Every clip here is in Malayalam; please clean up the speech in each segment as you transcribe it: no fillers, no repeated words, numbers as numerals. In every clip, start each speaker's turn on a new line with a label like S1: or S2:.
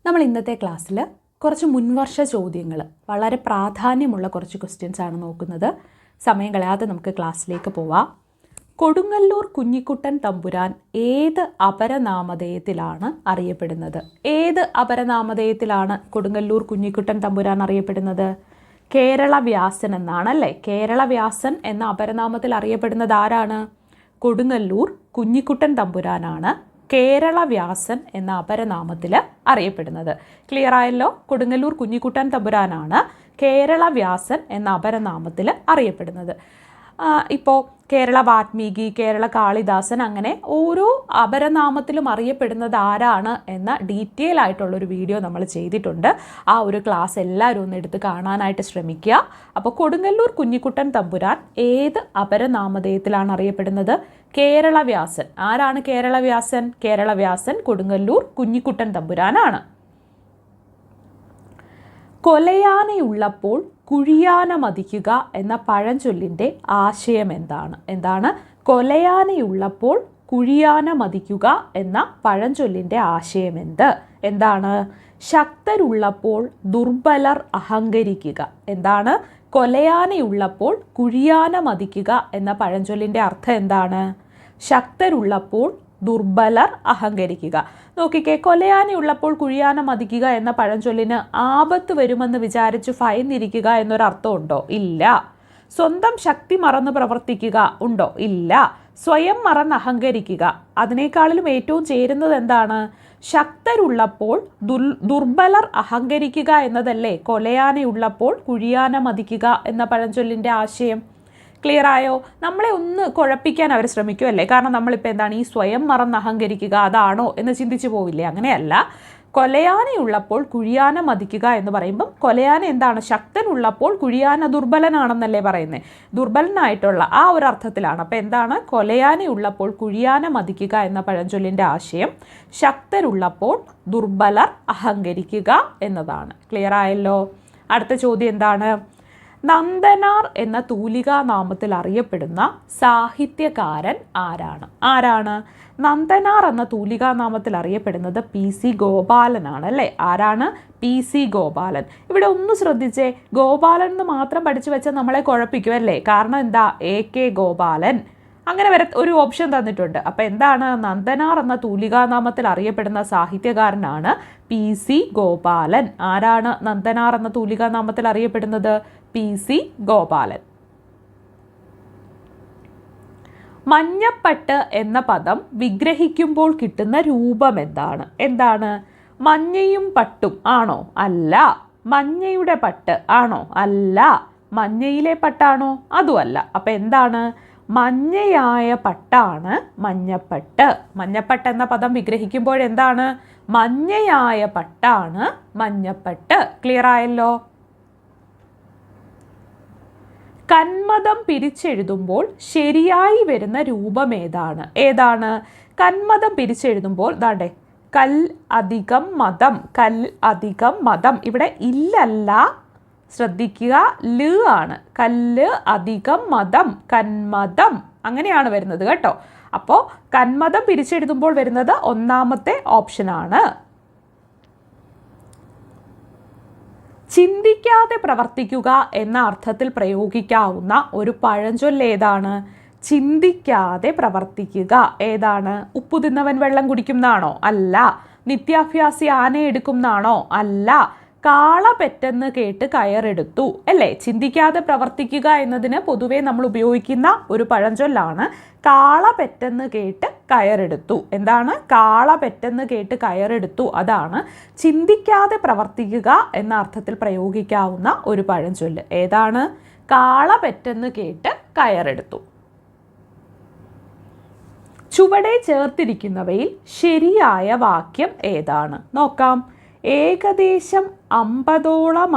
S1: നമ്മൾ ഇന്നത്തെ ക്ലാസ്സിൽ കുറച്ച് മുൻവർഷ ചോദ്യങ്ങൾ, വളരെ പ്രാധാന്യമുള്ള കുറച്ച് ക്വസ്റ്റ്യൻസ് ആണ് നോക്കുന്നത്. സമയം കളയാതെ നമുക്ക് ക്ലാസ്സിലേക്ക് പോവാം. കൊടുങ്ങല്ലൂർ കുഞ്ഞിക്കുട്ടൻ തമ്പുരാൻ ഏത് അപരനാമധേയത്തിലാണ് അറിയപ്പെടുന്നത്? ഏത് അപരനാമധേയത്തിലാണ് കൊടുങ്ങല്ലൂർ കുഞ്ഞിക്കുട്ടൻ തമ്പുരാൻ അറിയപ്പെടുന്നത്? കേരള വ്യാസൻ എന്നാണല്ലേ. കേരള വ്യാസൻ എന്ന അപരനാമത്തിൽ അറിയപ്പെടുന്നത് ആരാണ്? കൊടുങ്ങല്ലൂർ കുഞ്ഞിക്കുട്ടൻ തമ്പുരാനാണ് കേരള വ്യാസൻ എന്ന അപരനാമത്തിൽ അറിയപ്പെടുന്നത്. ക്ലിയർ ആയല്ലോ? കൊടുങ്ങല്ലൂർ കുഞ്ഞിക്കുട്ടൻ തമ്പുരാനാണ് കേരള വ്യാസൻ എന്ന അപരനാമത്തിൽ അറിയപ്പെടുന്നത്. ഇപ്പോൾ കേരള വാത്മീകി, കേരള കാളിദാസൻ, അങ്ങനെ ഓരോ അപരനാമത്തിലും അറിയപ്പെടുന്നത് ആരാണ് എന്ന ഡീറ്റെയിൽ ആയിട്ടുള്ളൊരു വീഡിയോ നമ്മൾ ചെയ്തിട്ടുണ്ട്. ആ ഒരു ക്ലാസ് എല്ലാവരും ഒന്ന് എടുത്ത് കാണാനായിട്ട് ശ്രമിക്കുക. അപ്പോൾ കൊടുങ്ങല്ലൂർ കുഞ്ഞിക്കുട്ടൻ തമ്പുരാൻ ഏത് അപരനാമധേയത്തിലാണ് അറിയപ്പെടുന്നത്? കേരള വ്യാസൻ. ആരാണ് കേരള വ്യാസൻ? കേരള വ്യാസൻ കൊടുങ്ങല്ലൂർ കുഞ്ഞിക്കുട്ടൻ തമ്പുരാനാണ്. കൊലയാനയുള്ളപ്പോൾ കുഴിയാന മതിക്കുക എന്ന പഴഞ്ചൊല്ലിൻ്റെ ആശയം എന്താണ്? എന്താണ് കൊലയാനയുള്ളപ്പോൾ കുഴിയാന മതിക്കുക എന്ന പഴഞ്ചൊല്ലിൻ്റെ ആശയം എന്താണ്? ശക്തരുള്ളപ്പോൾ ദുർബലർ അഹങ്കരിക്കുക. എന്താണ് കൊലയാനയുള്ളപ്പോൾ കുഴിയാന മതിക്കുക എന്ന പഴഞ്ചൊല്ലിൻ്റെ അർത്ഥം എന്താണ്? ശക്തരുള്ളപ്പോൾ ദുർബലർ അഹങ്കരിക്കുക. നോക്കിക്കേ, കൊലയാനയുള്ളപ്പോൾ കുഴിയാന മതിക്കുക എന്ന പഴഞ്ചൊല്ലിന് ആപത്ത് വരുമെന്ന് വിചാരിച്ച് ഭയന്നിരിക്കുക എന്നൊരർത്ഥം ഉണ്ടോ? ഇല്ല. സ്വന്തം ശക്തി മറന്ന് പ്രവർത്തിക്കുക ഉണ്ടോ? ഇല്ല. സ്വയം മറന്ന് അഹങ്കരിക്കുക, അതിനേക്കാളിലും ഏറ്റവും ചേരുന്നത് എന്താണ്? ശക്തരുള്ളപ്പോൾ ദുർബലർ അഹങ്കരിക്കുക എന്നതല്ലേ കൊലയാനയുള്ളപ്പോൾ കുഴിയാന മതിക്കുക എന്ന പഴഞ്ചൊല്ലിൻ്റെ ആശയം. ക്ലിയർ ആയോ? നമ്മളെ ഒന്ന് കുഴപ്പിക്കാൻ അവർ ശ്രമിക്കുമല്ലേ? കാരണം നമ്മളിപ്പോൾ എന്താണ് ഈ സ്വയം മറന്ന് അഹങ്കരിക്കുക അതാണോ എന്ന് ചിന്തിച്ചു പോവില്ലേ? അങ്ങനെയല്ല. കൊലയാനയുള്ളപ്പോൾ കുഴിയാന മതിക്കുക എന്ന് പറയുമ്പം കൊലയാന എന്താണ്? ശക്തനുള്ളപ്പോൾ കുഴിയാന ദുർബലനാണെന്നല്ലേ പറയുന്നത്. ദുർബലനായിട്ടുള്ള ആ ഒരു അർത്ഥത്തിലാണ്. അപ്പോൾ എന്താണ് കൊലയാനയുള്ളപ്പോൾ കുഴിയാന മതിക്കുക എന്ന പഴഞ്ചൊല്ലിൻ്റെ ആശയം? ശക്തരുള്ളപ്പോൾ ദുർബലർ അഹങ്കരിക്കുക എന്നതാണ്. ക്ലിയർ ആയല്ലോ? അടുത്ത ചോദ്യം എന്താണ്? നന്ദനാർ എന്ന തൂലികാനാമത്തിൽ അറിയപ്പെടുന്ന സാഹിത്യകാരൻ ആരാണ്? നന്ദനാർ എന്ന തൂലികാനാമത്തിൽ അറിയപ്പെടുന്നത് PC ഗോപാലനാണ് അല്ലേ. ആരാണ്? PC ഗോപാലൻ. ഇവിടെ ഒന്ന് ശ്രദ്ധിച്ചേ, ഗോപാലൻ എന്ന് മാത്രം പഠിച്ചു വെച്ചാൽ നമ്മളെ കുഴപ്പിക്കുമല്ലേ? കാരണം എന്താ? AK ഗോപാലൻ അങ്ങനെ വരെ ഒരു ഓപ്ഷൻ തന്നിട്ടുണ്ട്. അപ്പോൾ എന്താണ്? നന്ദനാർ എന്ന തൂലികാനാമത്തിൽ അറിയപ്പെടുന്ന സാഹിത്യകാരനാണ് PC ഗോപാലൻ. ആരാണ് നന്ദനാർ എന്ന തൂലികാനാമത്തിൽ അറിയപ്പെടുന്നത്? PC ഗോപാലൻ. മഞ്ഞപ്പട്ട് എന്ന പദം വിഗ്രഹിക്കുമ്പോൾ കിട്ടുന്ന രൂപം എന്താണ്? മഞ്ഞയും പട്ടും ആണോ? അല്ല. മഞ്ഞയുടെ പട്ട് ആണോ? അല്ല. മഞ്ഞയിലെ പട്ടാണോ? അതുമല്ല. അപ്പം എന്താണ്? മഞ്ഞയായ പട്ടാണ് മഞ്ഞപ്പട്ട്. മഞ്ഞപ്പട്ട് എന്ന പദം വിഗ്രഹിക്കുമ്പോൾ എന്താണ്? മഞ്ഞയായ പട്ടാണ് മഞ്ഞപ്പട്ട്. ക്ലിയർ ആയല്ലോ? കന്മദം പിരിച്ചെഴുതുമ്പോൾ ശരിയായി വരുന്ന രൂപം ഏതാണ്? കന്മദം പിരിച്ചെഴുതുമ്പോൾ ദാണ്ടെ കൽ അധികം മദം, കൽ അധികം മദം. ഇവിടെ ഇല്ലല്ല, ശ്രദ്ധിക്കുക, ല് ആണ്. കല്ല് അധികം മദം, കന്മദം, അങ്ങനെയാണ് വരുന്നത് കേട്ടോ. അപ്പോൾ കന്മദം പിരിച്ചെഴുതുമ്പോൾ വരുന്നത് ഒന്നാമത്തെ ഓപ്ഷനാണ്. ചിന്തിക്കാതെ പ്രവർത്തിക്കുക എന്ന അർത്ഥത്തിൽ പ്രയോഗിക്കാവുന്ന ഒരു പഴഞ്ചൊല്ല് ഏതാണ്? ചിന്തിക്കാതെ പ്രവർത്തിക്കുക ഏതാണ്? ഉപ്പു തിന്നവൻ വെള്ളം കുടിക്കുന്നതാണോ? അല്ല. നിത്യാഭ്യാസി ആനയെടുക്കുന്നതാണോ? അല്ല. കാള പെറ്റെന്ന് കേട്ട് കയറെടുത്തു അല്ലേ. ചിന്തിക്കാതെ പ്രവർത്തിക്കുക എന്നതിന് പൊതുവേ നമ്മൾ ഉപയോഗിക്കുന്ന ഒരു പഴഞ്ചൊല്ലാണ് കാള പെറ്റെന്ന് കേട്ട് കയറെടുത്തു. എന്താണ്? കാള പെറ്റെന്ന് കേട്ട് കയറെടുത്തു. അതാണ് ചിന്തിക്കാതെ പ്രവർത്തിക്കുക എന്ന അർത്ഥത്തിൽ പ്രയോഗിക്കാവുന്ന ഒരു പഴഞ്ചൊല്ല്. ഏതാണ്? കാള പെറ്റെന്ന് കേട്ട് കയറെടുത്തു. ചുവടെ ചേർത്തിരിക്കുന്നവയിൽ ശരിയായ വാക്യം ഏതാണ്? നോക്കാം. ഏകദേശം 50ഓളം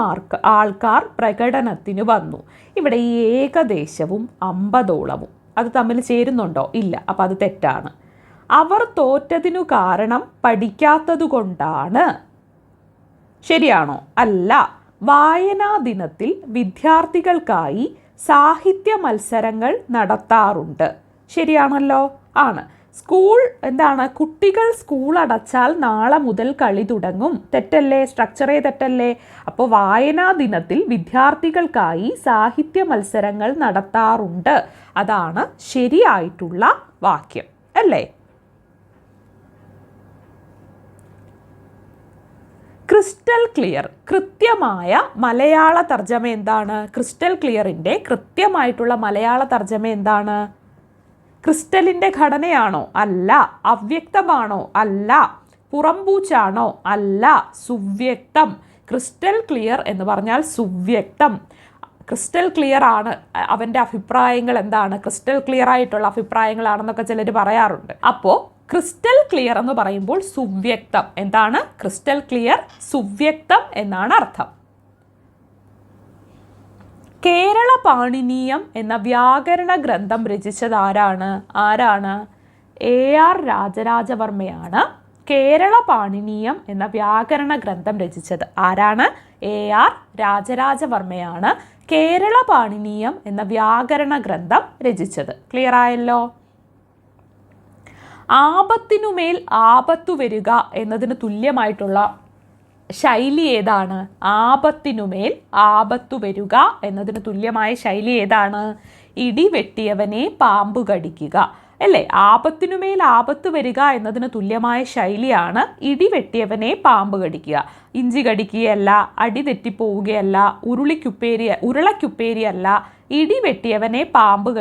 S1: ആൾക്കാർ പ്രകടനത്തിന് വന്നു. ഇവിടെ ഈ ഏകദേശവും 50ഓളവും അത് തമ്മിൽ ചേരുന്നുണ്ടോ? ഇല്ല. അപ്പം അത് തെറ്റാണ്. അവർ തോറ്റതിനു കാരണം പഠിക്കാത്തതു കൊണ്ടാണ്. ശരിയാണോ? അല്ല. വായനാ ദിനത്തിൽ വിദ്യാർത്ഥികൾക്കായി സാഹിത്യ മത്സരങ്ങൾ നടത്താറുണ്ട്. ശരിയാണല്ലോ? ആണ്. സ്കൂൾ എന്താണ്? കുട്ടികൾ സ്കൂൾ അടച്ചാൽ നാളെ മുതൽ കളി തുടങ്ങും. തെറ്റല്ലേ? സ്ട്രക്ചറേ തെറ്റല്ലേ? അപ്പോൾ വായനാ ദിനത്തിൽ വിദ്യാർത്ഥികൾക്കായി സാഹിത്യ മത്സരങ്ങൾ നടത്താറുണ്ട്. അതാണ് ശരിയായിട്ടുള്ള വാക്യം അല്ലേ? ക്രിസ്റ്റൽ ക്ലിയർ, കൃത്യമായ മലയാള തർജ്ജമ എന്താണ്? ക്രിസ്റ്റൽ ക്ലിയറിൻ്റെ കൃത്യമായിട്ടുള്ള മലയാള തർജ്ജമ എന്താണ്? ക്രിസ്റ്റലിൻ്റെ ഘടനയാണോ? അല്ല. അവ്യക്തമാണോ? അല്ല. പുറംപൂച്ചാണോ? അല്ല. സുവ്യക്തം. ക്രിസ്റ്റൽ ക്ലിയർ എന്ന് പറഞ്ഞാൽ സുവ്യക്തം. ക്രിസ്റ്റൽ ക്ലിയർ ആണ്, അവൻ്റെ അഭിപ്രായങ്ങൾ എന്താണ്? ക്രിസ്റ്റൽ ക്ലിയർ ആയിട്ടുള്ള അഭിപ്രായങ്ങളാണെന്നൊക്കെ ചിലർ പറയാറുണ്ട്. അപ്പോൾ ക്രിസ്റ്റൽ ക്ലിയർ എന്ന് പറയുമ്പോൾ സുവ്യക്തം. എന്താണ്? ക്രിസ്റ്റൽ ക്ലിയർ സുവ്യക്തം എന്നാണ് അർത്ഥം. കേരള പാണിനീയം എന്ന വ്യാകരണ ഗ്രന്ഥം രചിച്ചത് ആരാണ്? AR രാജരാജവർമ്മയാണ് കേരള പാണിനീയം എന്ന വ്യാകരണ ഗ്രന്ഥം രചിച്ചത്. ആരാണ്? AR രാജരാജവർമ്മയാണ് കേരള പാണിനീയം എന്ന വ്യാകരണ ഗ്രന്ഥം രചിച്ചത്. ക്ലിയർ ആയല്ലോ? ആപത്തിനുമേൽ ആപത്തു വരിക എന്നതിന് തുല്യമായിട്ടുള്ള ശൈലി ഏതാണ്? ആപത്തിനുമേൽ ആപത്തു വരിക എന്നതിന് തുല്യമായ ശൈലി ഏതാണ്? ഇടി വെട്ടിയവനെ പാമ്പ് കടിക്കുക അല്ലേ? ആപത്തിനുമേൽ ആപത്ത് വരിക എന്നതിന് തുല്യമായ ശൈലിയാണ് ഇടി വെട്ടിയവനെ പാമ്പ് കടിക്കുക. ഇഞ്ചി കടിക്കുകയല്ല, അടി തെറ്റിപ്പോവുകയല്ല, ഉരുളക്കുപ്പേരിയല്ല, ഇടി വെട്ടിയവനെ പാമ്പ്